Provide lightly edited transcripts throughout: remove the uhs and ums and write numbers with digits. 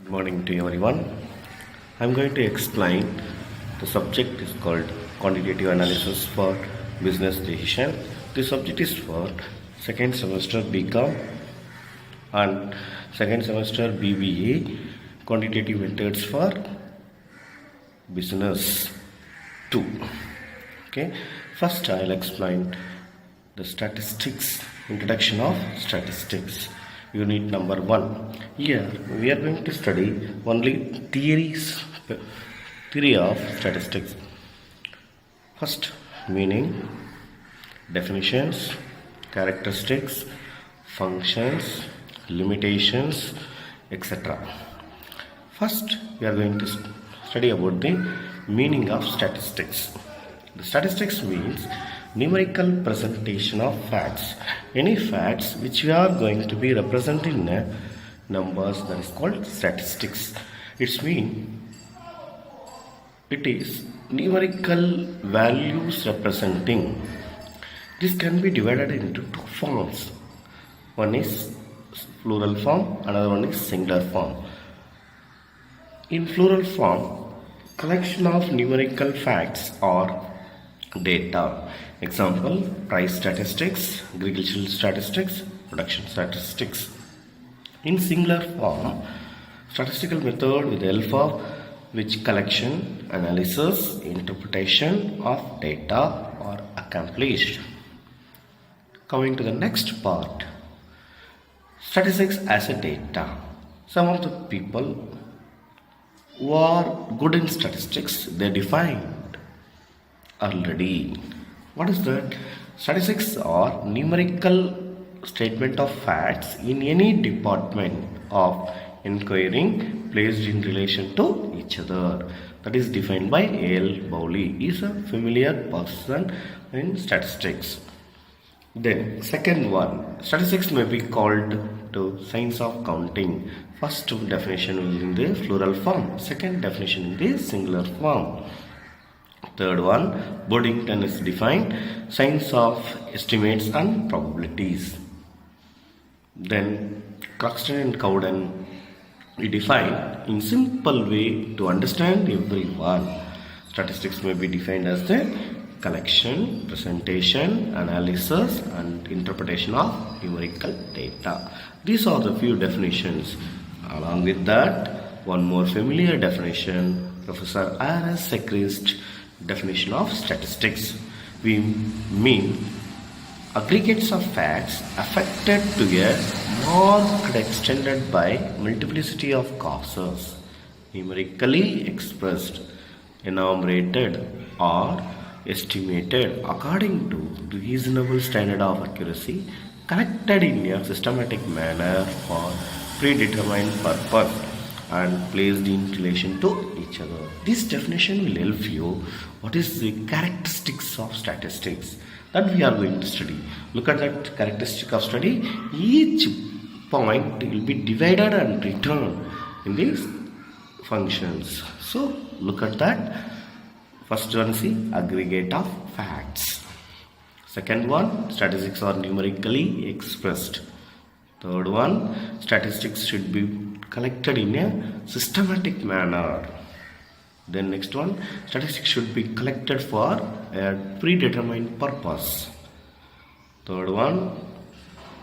Good morning to everyone. I'm going to explain the subject is called quantitative analysis for business decision. The subject is for second semester BCom and second semester BBA quantitative methods for business 2. Okay, first I'll explain the statistics, introduction of statistics, unit number 1. Here we are going to study only theory of statistics. First, meaning, definitions, characteristics, functions, limitations, etc. First, we are going to study about the meaning of statistics. The statistics means numerical presentation of facts. Any facts which we are going to be represented in numbers, that is called statistics. It is numerical values representing. This can be divided into two forms. One is plural form, another one is singular form. In plural form, collection of numerical facts or data. Example, price statistics, agricultural statistics, production statistics. In singular form, statistical method with the help of which collection, analysis, interpretation of data are accomplished. Coming to the next part, statistics as a data. Some of the people who are good in statistics, they defined already. What is that? Statistics are numerical statement of facts in any department of inquiring placed in relation to each other. That is defined by A.L. Bowley. He is a familiar person in statistics. Then second one, statistics may be called to science of counting. First definition is in the plural form, second definition in the singular form. Third one, Boddington is defined science of estimates and probabilities. Then Croxton and Cowden we define in simple way to understand everyone. Statistics may be defined as the collection, presentation, analysis and interpretation of numerical data. These are the few definitions. Along with that, one more familiar definition, Professor R.S. Sechrist definition of statistics. We mean aggregates of facts affected to a marked extended by multiplicity of causes, numerically expressed, enumerated or estimated according to reasonable standard of accuracy, collected in a systematic manner for predetermined purpose and placed in relation to each other. This definition will help you what is the characteristics of statistics that we are going to study. Look at that characteristic of study. Each point will be divided and returned in these functions. So look at that. First one is the aggregate of facts. Second one, statistics are numerically expressed. Third one, statistics should be collected in a systematic manner. Then next one, statistics should be collected for a predetermined purpose. Third one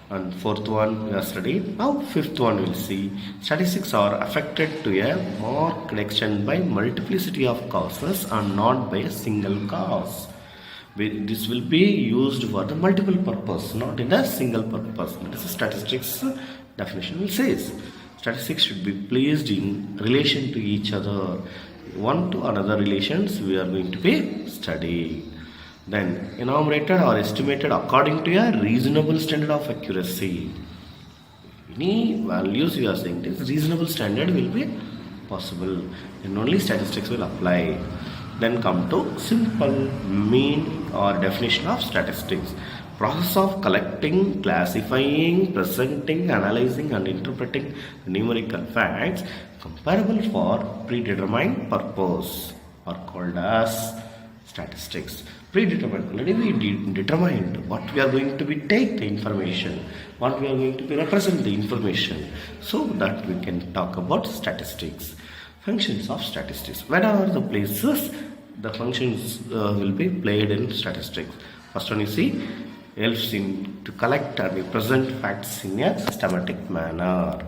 and fourth one we are studying. Now fifth one we'll see. Statistics are affected to a marked extent by multiplicity of causes and not by a single cause. This will be used for the multiple purpose, not in a single purpose. That is the statistics definition will says. Statistics should be placed in relation to each other. One to another relations we are going to be studying. Then enumerated or estimated according to a reasonable standard of accuracy. Any values we are saying this reasonable standard will be possible and only statistics will apply. Then come to simple mean or definition of statistics. Process of collecting, classifying, presenting, analyzing and interpreting numerical facts comparable for predetermined purpose are called as statistics. predetermined. Already we determined what we are going to be take the information, what we are going to be represent the information, so that we can talk about statistics. Functions of statistics. Where are the places the functions will be played in statistics? First one you see, helps in to collect and represent facts in a systematic manner.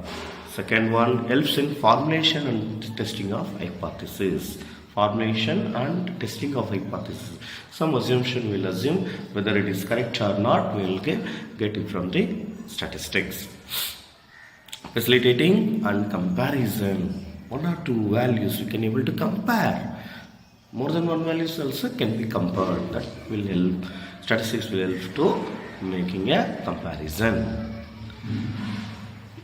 Second one, helps in formulation and testing of hypothesis. Formulation and testing of hypothesis. Some assumption will assume whether it is correct or not. We will get it from the statistics. Facilitating and comparison. One or two values we can able to compare. More than one values also can be compared. That will help. Statistics will help to making a comparison.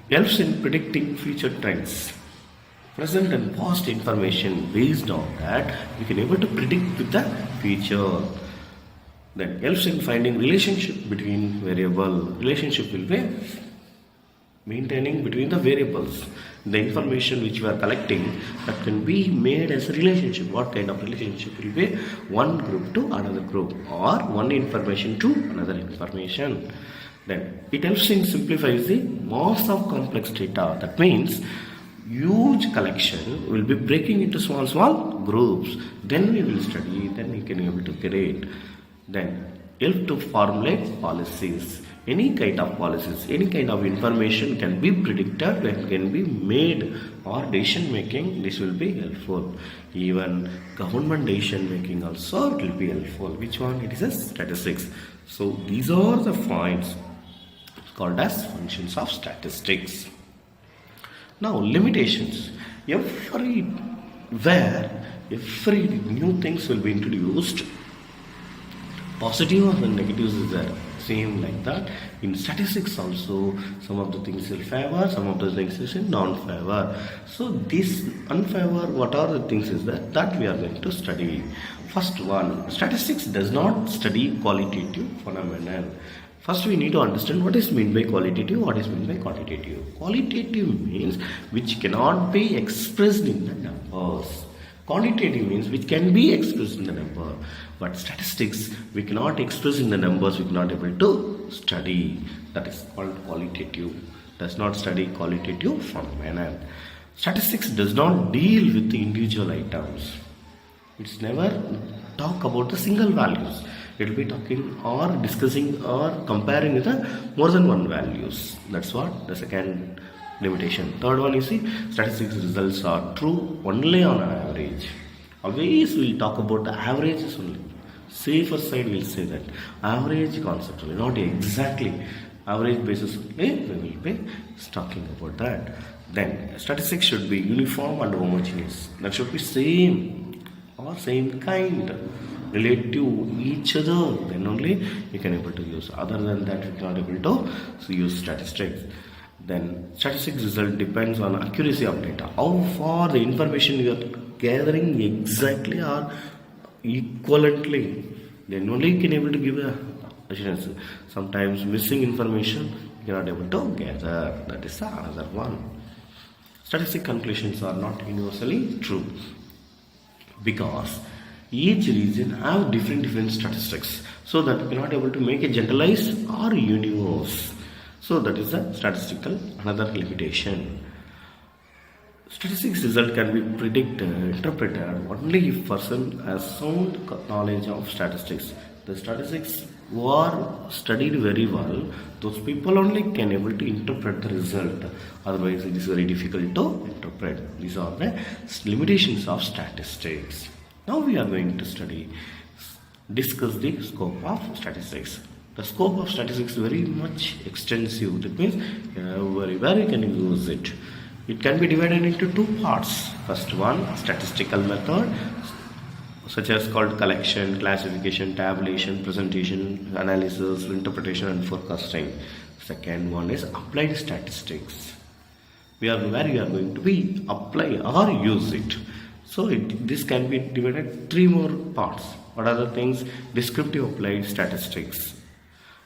Helps in predicting future trends. Present and past information, based on that we can able to predict with the future. Then helps in finding relationship between variable. Relationship will be maintaining between the variables. The information which we are collecting, that can be made as a relationship. What kind of relationship will be? One group to another group, or one information to another information. Then it helps in simplifies the mass of complex data. That means huge collection will be breaking into small groups. Then we will study, then we can be able to grade. Then help to formulate policies. Any kind of policies, any kind of information can be predicted and can be made, or decision making, this will be helpful. Even government decision making also it will be helpful. Which one? It is a statistics. So these are the points called as functions of statistics. Now limitations. Every new things will be introduced, positive or the negatives is there. Same like that in statistics also, some of the things will favor, some of the things is in non-favor. So this unfavor, what are the things is that we are going to study. First one, statistics does not study qualitative phenomenon. First we need to understand what is meant by qualitative, what is meant by quantitative. Qualitative means which cannot be expressed in the numbers. Quantitative means which can be expressed in the number. But statistics, we cannot express in the numbers, we cannot able to study. That is called qualitative. Does not study qualitative phenomenon. Statistics does not deal with the individual items. It's never talk about the single values. It will be talking or discussing or comparing with the more than one values. That's what the second limitation. Third one, you see, statistics results are true only on an average. Always we'll talk about the averages only. Safer side will say that average concept only, not exactly average basis only. We will be talking about that. Then statistics should be uniform and homogeneous. That should be same or same kind, relate to each other. Then only you can able to use. Other than that, you cannot able to use statistics. Then statistics result depends on accuracy of data. How far the information you are gathering exactly or equivalently, then only you can able to give a assurance. Sometimes missing information you cannot able to gather. That is another one. Statistic conclusions are not universally true because each region have different statistics, so that you cannot able to make a generalized or universe. So that is a statistical another limitation. Statistics result can be predicted, interpreted only if person has sound knowledge of statistics. The statistics who are studied very well, those people only can able to interpret the result. Otherwise, it is very difficult to interpret. These are the limitations of statistics. Now we are going to discuss the scope of statistics. The scope of statistics is very much extensive. That means where you can use it. It can be divided into two parts. First one, statistical method, such as called collection, classification, tabulation, presentation, analysis, interpretation and forecasting. Second one is applied statistics, where you are going to be apply or use it. So this can be divided three more parts. What are the things? Descriptive applied statistics.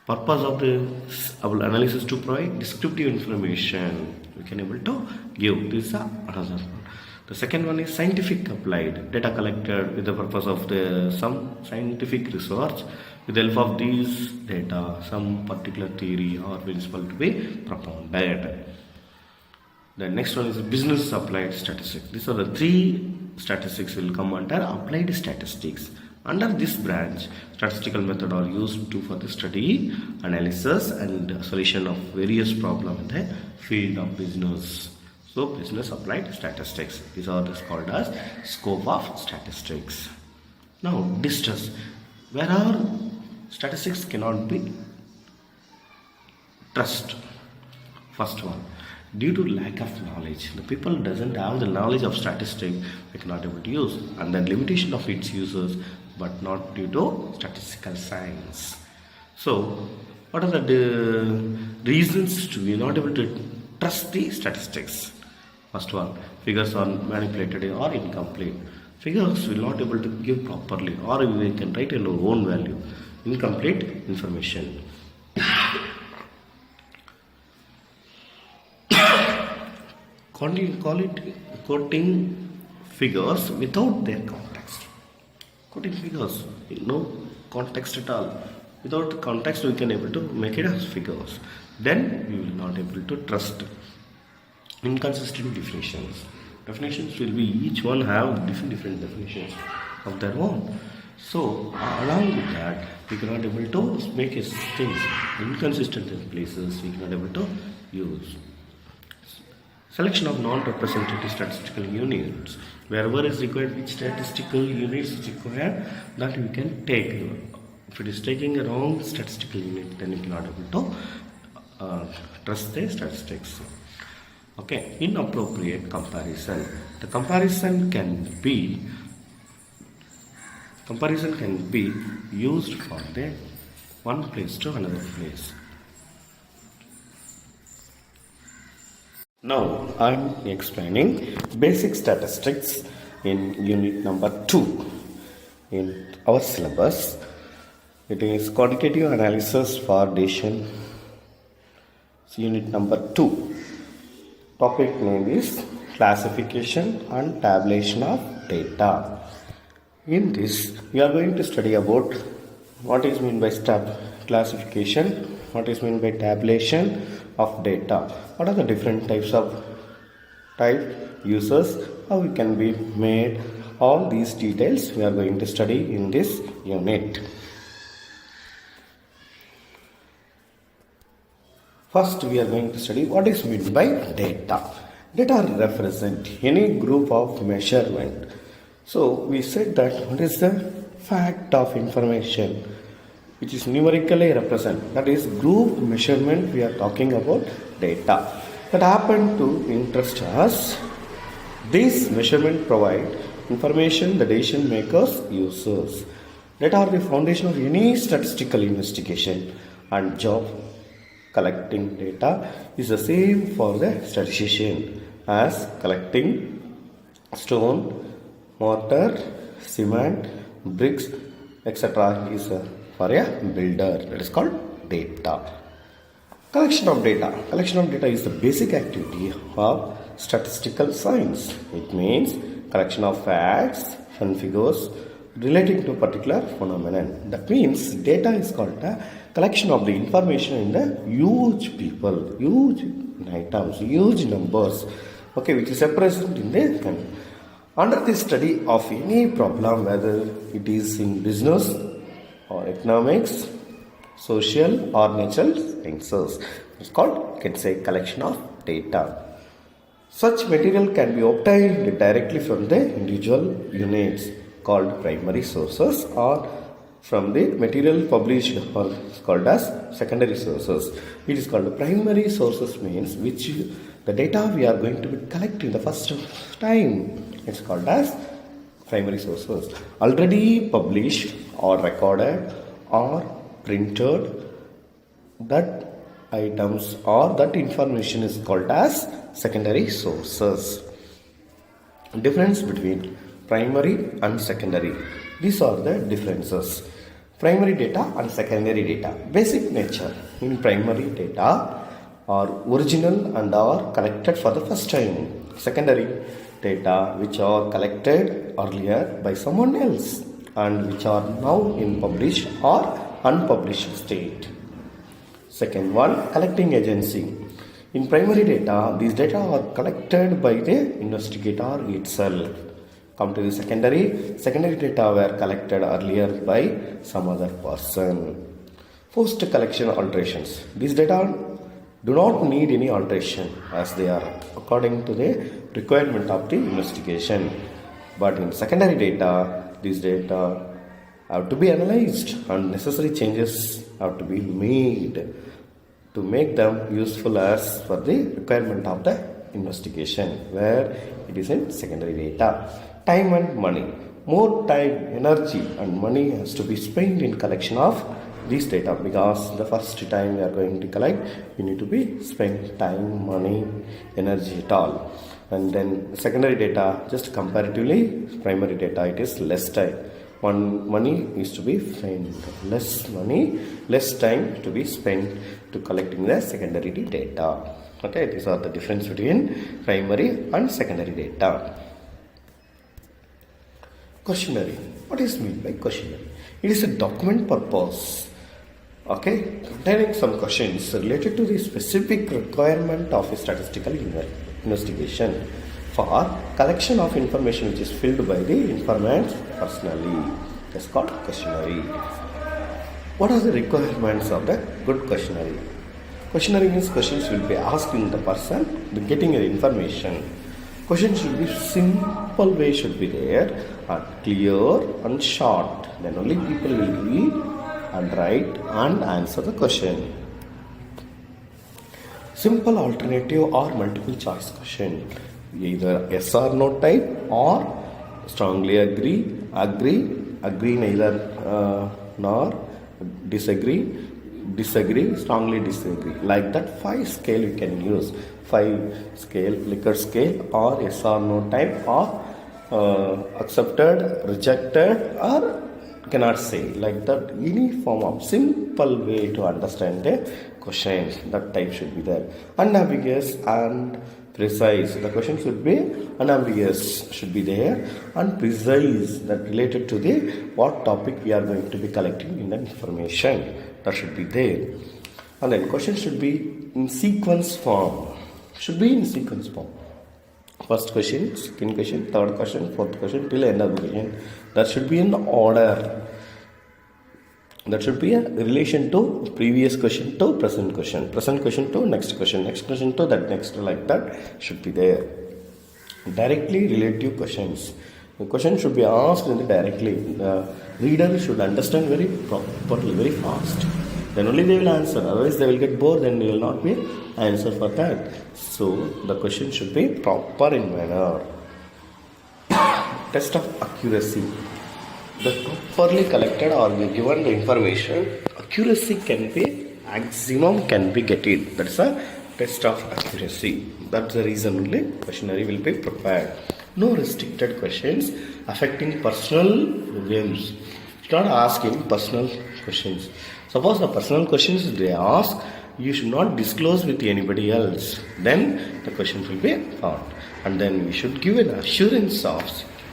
Purpose of the analysis to provide descriptive information. We can able to give this another one. The second one is scientific applied, data collected with the purpose of some scientific research. With the help of these data, some particular theory or principle to be propounded. The next one is business applied statistics. These are the three statistics will come under applied statistics. Under this branch, statistical methods are used for the study, analysis and solution of various problems in the field of business. So business applied statistics. These are called as scope of statistics. Now distrust. Where are statistics cannot be trust. First one, due to lack of knowledge, the people doesn't have the knowledge of statistics, they cannot able to use, and then limitation of its users, but not due to statistical science. So what are the reasons to be not able to trust the statistics? First one, figures are manipulated or incomplete. Figures will not able to give properly, or we can write in our own value. Incomplete information. Quoting figures without their context. Quoting figures, no context at all. Without context, we can able to make it as figures. Then we will not able to trust. Inconsistent definitions. Definitions will be each one have different definitions of their own. So along with that, we cannot able to make things inconsistent in places. We cannot able to use. Selection of non-representative statistical units. Wherever is required, which statistical units is required, that we can take. If it is taking a wrong statistical unit, then we cannot able to trust the statistics. Okay, inappropriate comparison. The comparison can be used for the one place to another place. Now I am explaining basic statistics in unit number 2 in our syllabus. It is quantitative analysis for decision. Unit number 2. Topic name is classification and tabulation of data. In this, we are going to study about what is meant by classification, what is meant by tabulation of data, what are the different types of users, how it can be made. All these details we are going to study in this unit. First, we are going to study what is meant by data. Data represent any group of measurement. So we said that what is the fact of information which is numerically represent, that is group measurement. We are talking about data that happen to interest us. These measurement provide information the decision makers uses. Data are the foundation of any statistical investigation, and job collecting data is the same for the statistician as collecting stone, mortar, cement, bricks, etc. is for a builder. That is called data. Collection of data. Collection of data is the basic activity of statistical science. It means collection of facts and figures relating to a particular phenomenon. That means data is called a collection of the information in the huge people, huge items, huge numbers, okay, which is present in the under the study of any problem, whether it is in business or economics, social or natural sciences. It's called, can say, collection of data. Such material can be obtained directly from the individual units called primary sources, or from the material published or called as secondary sources. It is called primary sources, means which the data we are going to be collecting the first time. It's called as primary sources. Already published or recorded or printed, that items or that information is called as secondary sources. Difference between primary and secondary. These are the differences. Primary data and secondary data. Basic nature. In primary data are original and are collected for the first time. Secondary data which are collected earlier by someone else and which are now in published or unpublished state. Second one, collecting agency. In primary data, these data are collected by the investigator itself. Come to the secondary data were collected earlier by some other person. Post collection alterations. These data do not need any alteration as they are according to the requirement of the investigation. But in secondary data, these data have to be analyzed and necessary changes have to be made to make them useful as per the requirement of the investigation, where it is in secondary data. Time and money. More time, energy and money has to be spent in collection of these data, because the first time we are going to collect, we need to be spend time, money, energy at all. And then secondary data, just comparatively, primary data, it is less time. Money is to be spent, less money, less time to be spent to collecting the secondary data. Okay, these are the difference between primary and secondary data. Questionnaire. What is meant by questionnaire? It is a document purpose, okay, containing some questions related to the specific requirement of a statistical investigation for collection of information which is filled by the informant personally. That's called questionnaire. What are the requirements of the good questionnaire? Questionnaire means questions will be asking the person, getting the information. Questions should be simple way should be there, and clear and short. Then only people will read and write and answer the question. Simple alternative or multiple choice question. Either yes or no type or strongly agree, neither nor, disagree, strongly disagree. Like that 5 scale you can use. 5 scale, Likert scale, or yes or no type, or accepted, rejected, or cannot say. Like that, any form of simple way to understand the question, that type should be there. Unambiguous and precise. The question should be unambiguous, should be there, and precise, that related to the what topic we are going to be collecting in the information, that should be there. And then question should be in sequence form. Should be in sequence form. First question, second question, third question, fourth question, till end of the question. That should be in order. That should be a relation to previous question to present question to next question to that next, like that should be there. Directly relative questions. The question should be asked directly. The reader should understand very properly, very fast. Then only they will answer. Otherwise they will get bored, then they will not be answer for that. So the question should be proper in manner. Test of accuracy. The properly collected or given the information, accuracy can be, maximum can be get it. That's a test of accuracy. That's the reason only questionnaire will be prepared. No restricted questions affecting personal games. It's not asking personal questions. Suppose the personal questions they ask, you should not disclose with anybody else. Then the questions will be found. And then we should give an assurance of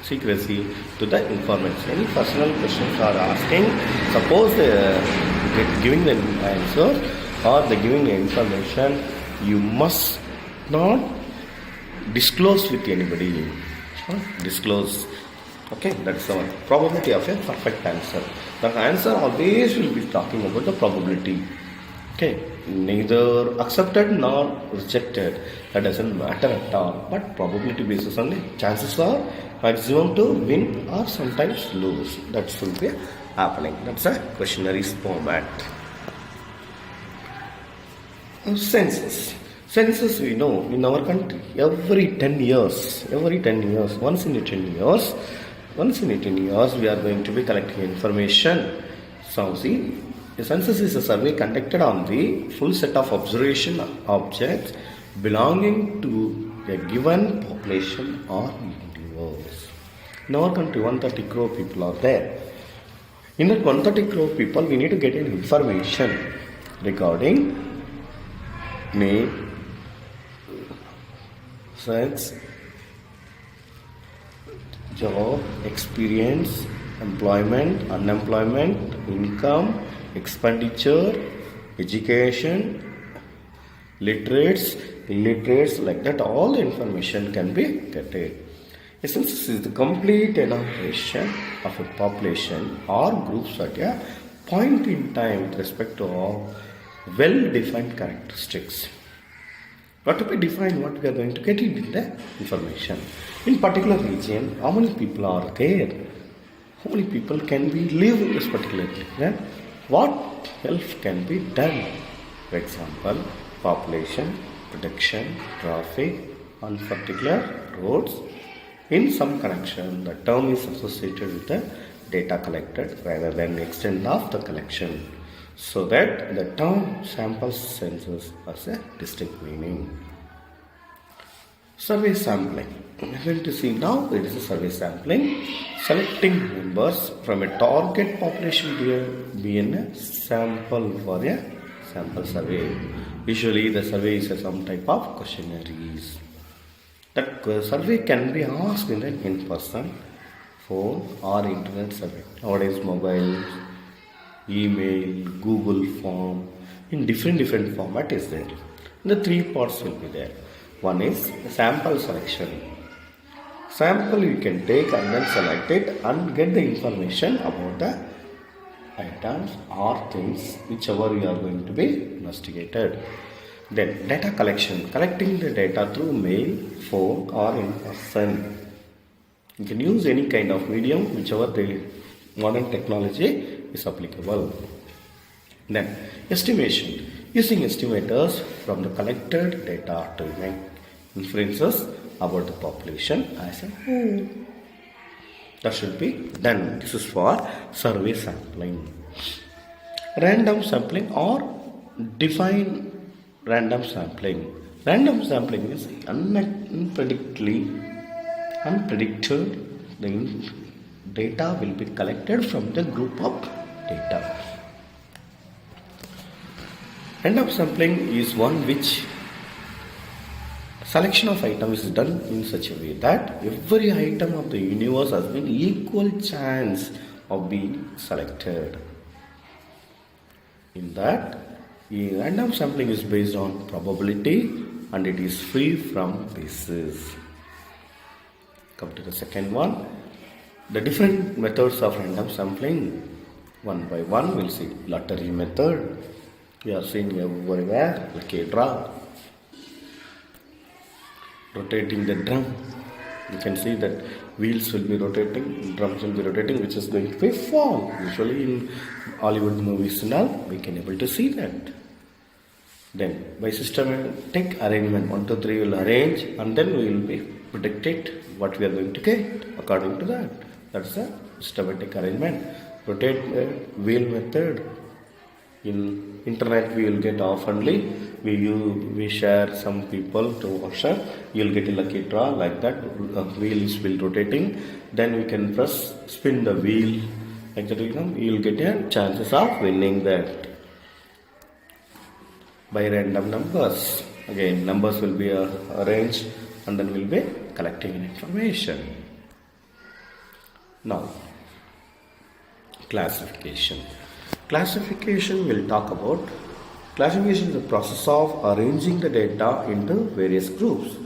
secrecy to the informants. Any personal questions are asking, suppose they are giving the answer or they are giving the information, you must not disclose with anybody. Disclose. Okay, that's the probability of a perfect answer. The answer always will be talking about the probability. Okay, neither accepted nor rejected. That doesn't matter at all. But probability basis only, chances are maximum to win or sometimes lose. That will be happening. That's a questionnaire format. Census. Census, we know in our country every 10 years, once in 10 years, we are going to be collecting information. So see, a census is a survey conducted on the full set of observation objects belonging to a given population or universe. In our country, 130 crore people are there. In that 130 crore people, we need to get an information regarding name, sex, job, experience, employment, unemployment, income, expenditure, education, literates, illiterates, like that, all the information can be getted. A census is the complete enumeration of a population or groups at a point in time with respect to all well-defined characteristics. What to be defined, what we are going to get in the information. In particular region, how many people are there? How many people can we live in this particular region? What else can be done? For example, population, production, traffic, on particular roads. In some connection, the term is associated with the data collected rather than the extent of the collection, so that the term sample census has a distinct meaning. Survey sampling. We are going to see now it is a survey sampling, selecting members from a target population to be in a sample for a sample survey. Usually the survey is some type of questionnaires. That survey can be asked in an in-person, phone or internet survey. Nowadays mobile, email, Google form, in different format is there. The three parts will be there. One is sample selection. Sample you can take and then select it and get the information about the items or things whichever you are going to be investigated. Then data collection, collecting the data through mail, phone or in person. You can use any kind of medium whichever the modern technology is applicable. Then estimation, using estimators from the collected data to make inferences about the population as a whole. That should be done. This is for survey sampling. Random sampling or define random sampling. Random sampling is unpredicted. The data will be collected from the group of data. Random sampling is one which selection of items is done in such a way that every item of the universe has been equal chance of being selected. In that, random sampling is based on probability and it is free from biases. Come to the second one. The different methods of random sampling. One by one we'll see. Lottery method. We are seeing everywhere. Lucky draw. Rotating the drum. You can see that wheels will be rotating, drums will be rotating, which is going to be fall. Usually in Hollywood movies and all, we can able to see that. Then by systematic arrangement, 1, 2, 3 will arrange and then we will be predicted what we are going to get according to that. That's a systematic arrangement. Rotate wheel method. In internet we will get oftenly, we share some people to WhatsApp, you will get a lucky draw like that, wheel is will rotating, then we can press spin the wheel, like that you will get a chances of winning that. By random numbers, again numbers will be arranged and then we will be collecting information. Now, classification. Classification will talk about. Classification is the process of arranging the data into various groups,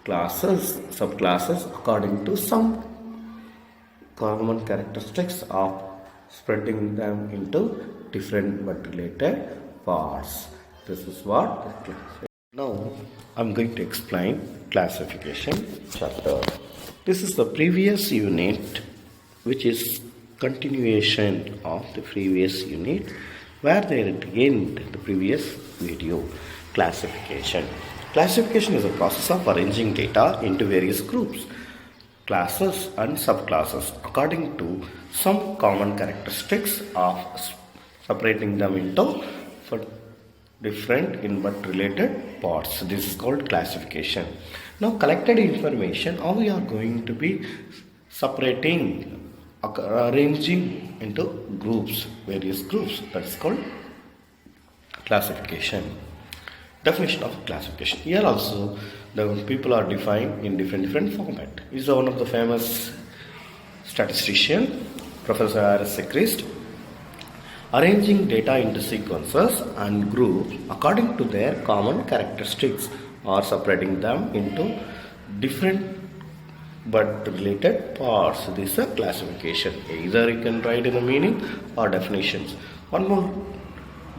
classes, subclasses according to some common characteristics of spreading them into different but related parts. This is what. Now I am going to explain classification chapter. This is the previous unit, which is continuation of the previous unit where they end the previous video. Classification. Classification is a process of arranging data into various groups, classes and subclasses according to some common characteristics of separating them into for different in but related parts. This is called classification. Now collected information, how we are going to be separating, arranging into groups, various groups. That is called classification. Definition of classification. Here also The people are defined in different format. He's one of the famous statistician, Professor R.S. Sechrist, arranging data into sequences and groups according to their common characteristics or separating them into different but related parts. This is a classification. Either you can write in the meaning or definitions. One more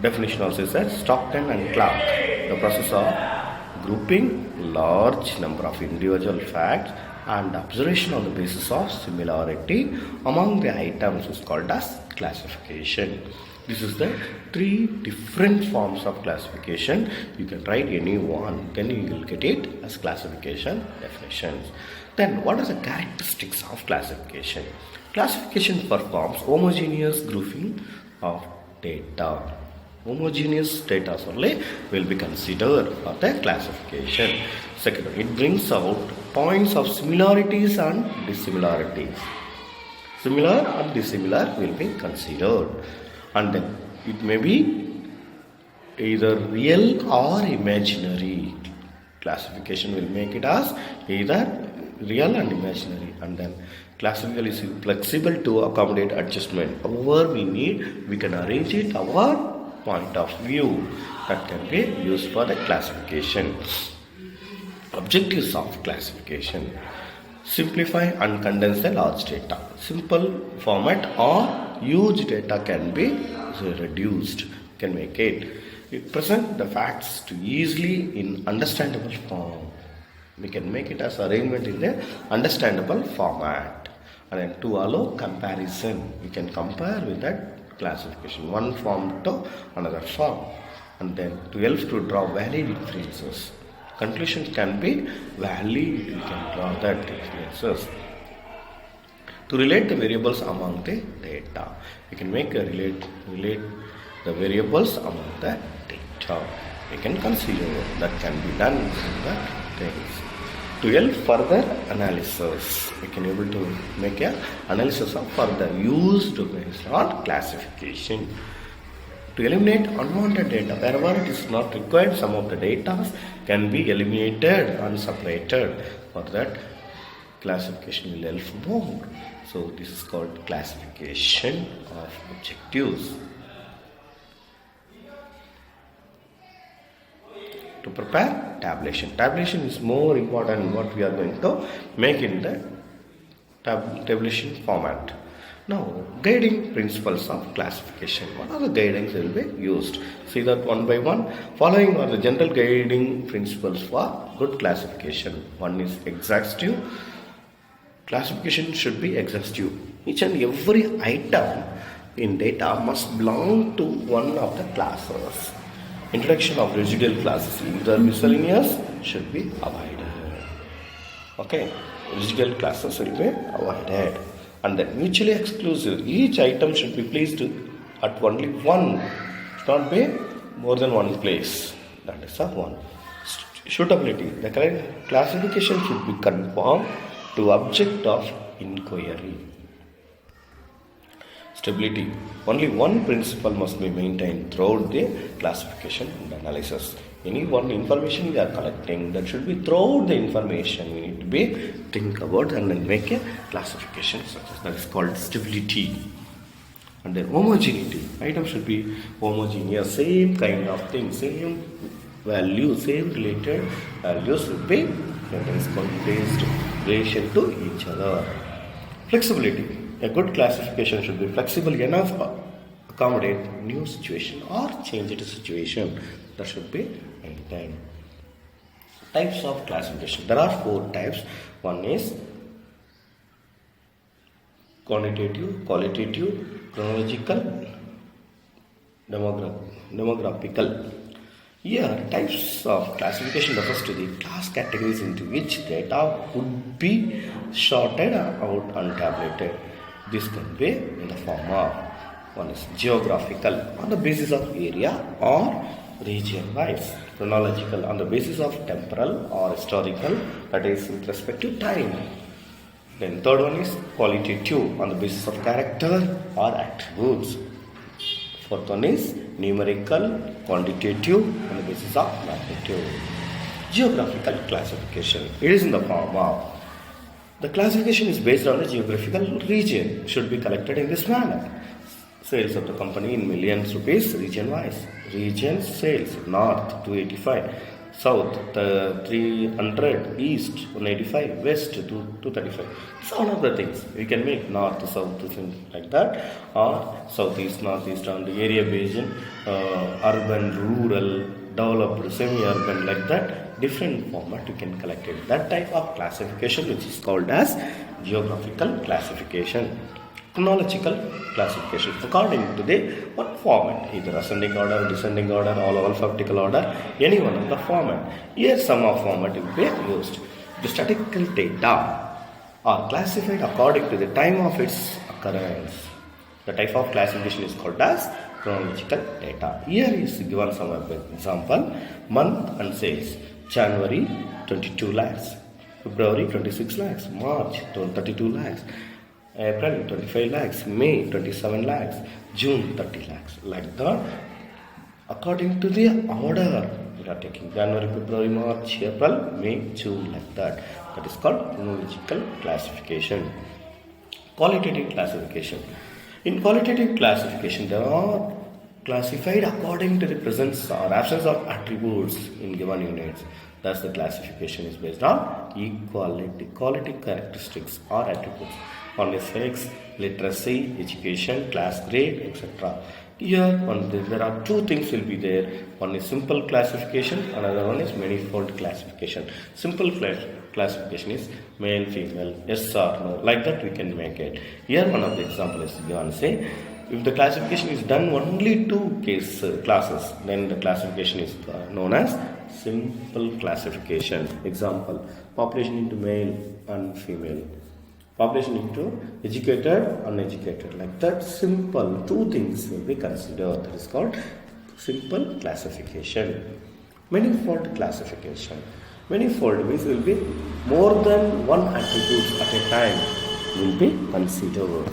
definition also is that Stockton and Clark, the process of grouping large number of individual facts and observation on the basis of similarity among the items is called as classification. This is the three different forms of classification. You can write any one, then you will get it as classification definitions. Then what are the characteristics of classification? Classification performs homogeneous grouping of data. Homogeneous data only will be considered for the classification. Second, it brings out points of similarities and dissimilarities. Similar and dissimilar will be considered. And then it may be either real or imaginary. Classification will make it as either real and imaginary. And then classification is flexible to accommodate adjustment. However we need, we can arrange it our point of view that can be used for the classification. Objectives of classification: simplify and condense the large data. Simple format or huge data can be reduced, can make it. It present the facts to easily in understandable form. We can make it as arrangement in the understandable format. And then to allow comparison, we can compare with that classification, one form to another form. And then to help to draw valid inferences. Conclusions can be valid, we can draw that inferences. To relate the variables among the data, we can make a relate the variables among the data. We can consider that can be done in the things. To help further analysis, we can able to make a analysis of further used based on classification. To eliminate unwanted data, wherever it is not required, some of the data can be eliminated and separated. For that, classification will help more. So this is called classification of objectives. To prepare tabulation. Tabulation is more important in what we are going to make in the tabulation format. Now, guiding principles of classification. What are the guidings that will be used? See that one by one. Following are the general guiding principles for good classification. One is exhaustive. Classification should be exhaustive. Each and every item in data must belong to one of the classes. Introduction of residual classes, either miscellaneous, should be avoided. Okay, residual classes will be avoided. And then mutually exclusive. Each item should be placed at only one. It should not be more than one place. That is a one. Suitability. The correct classification should be conformed to object of inquiry. Stability. Only one principle must be maintained throughout the classification and analysis. Any one information we are collecting, that should be throughout the information. We need to be think about and then make a classification success. That is called stability. And then homogeneity. Item should be homogeneous, same kind of thing, same value, same related values should be placed relation to each other. Flexibility. A good classification should be flexible enough to accommodate new situation or change the situation. That should be maintained. Types of classification. There are 4 types. One is quantitative, qualitative, chronological, demographical. Here, types of classification refers to the class categories into which data would be sorted out and tabulated. This can be in the form of, one is geographical, on the basis of area or region wise. Chronological, on the basis of temporal or historical, that is with respect to time. Then third one is qualitative, on the basis of character or attributes. Fourth one is numerical, quantitative, on the basis of magnitude. Geographical classification. It is in the form of the classification is based on the geographical region, should be collected in this manner. Sales of the company in millions rupees region wise. Region sales north 285, south 300, east 185, west 235. It's one of the things we can make north to south to things like that, or southeast northeast on the area based in urban, rural, developed, semi-urban, like that. Different format you can collect it. That type of classification which is called as geographical classification. Chronological classification according to the what format, either ascending order, descending order, or alphabetical order, any one of the format. Here some of format will be used. The statistical data are classified according to the time of its occurrence. The type of classification is called as chronological data. Here is given some example. Month and sales: January 22 lakhs, February 26 lakhs, March 32 lakhs, April 25 lakhs, May 27 lakhs, June 30 lakhs. Like that, according to the order we are taking: January, February, March, April, May, June, like that. That is called chronological classification. Qualitative classification. In qualitative classification, they are classified according to the presence or absence of attributes in given units. Thus, the classification is based on equality, quality characteristics or attributes. One is sex, literacy, education, class grade, etc. Here, there are two things will be there. One is simple classification, another one is manifold classification. Simple classification is male, female, yes or no. Like that we can make it. Here, one of the examples is given. Say, if the classification is done only two classes, then the classification is known as simple classification. Example: population into male and female, population into educated, uneducated. Like that, simple two things will be considered. That is called simple classification. Manifold classification. Manifold means will be more than one attribute at a time will be considered.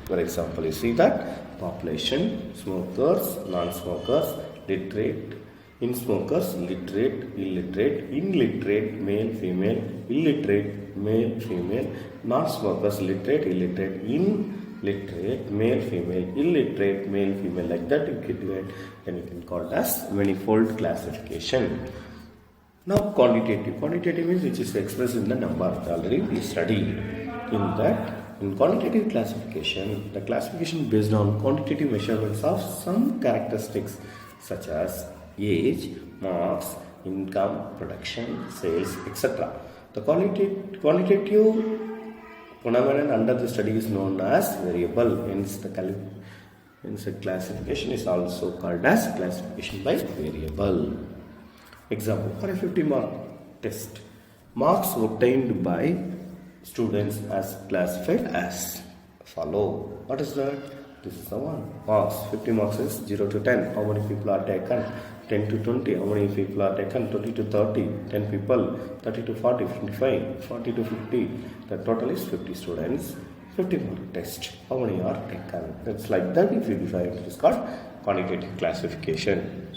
For example, you see that population, smokers, non-smokers, literate, in-smokers, literate, illiterate, male, female, illiterate, male, female, non-smokers, literate, illiterate, illiterate, male, female, illiterate, male, female. Like that you can do it. Then you can call it as manifold classification. Now quantitative. Quantitative means which is expressed in the number. Already we studied in that. In quantitative classification, the classification based on quantitative measurements of some characteristics such as age, marks, income, production, sales, etc. The quantitative phenomenon under the study is known as variable. Hence, the classification is also called as classification by variable. Example: for a 50-mark test, marks obtained by students as classified as follow. What is that? This is the one. Marks. 50 marks is 0 to 10. How many people are taken? 10 to 20. How many people are taken? 20 to 30. 10 people. 30 to 40. 55. 40 to 50. The total is 50 students. 50 mark test. How many are taken? It's like that. If you define it, it is called quantitative classification.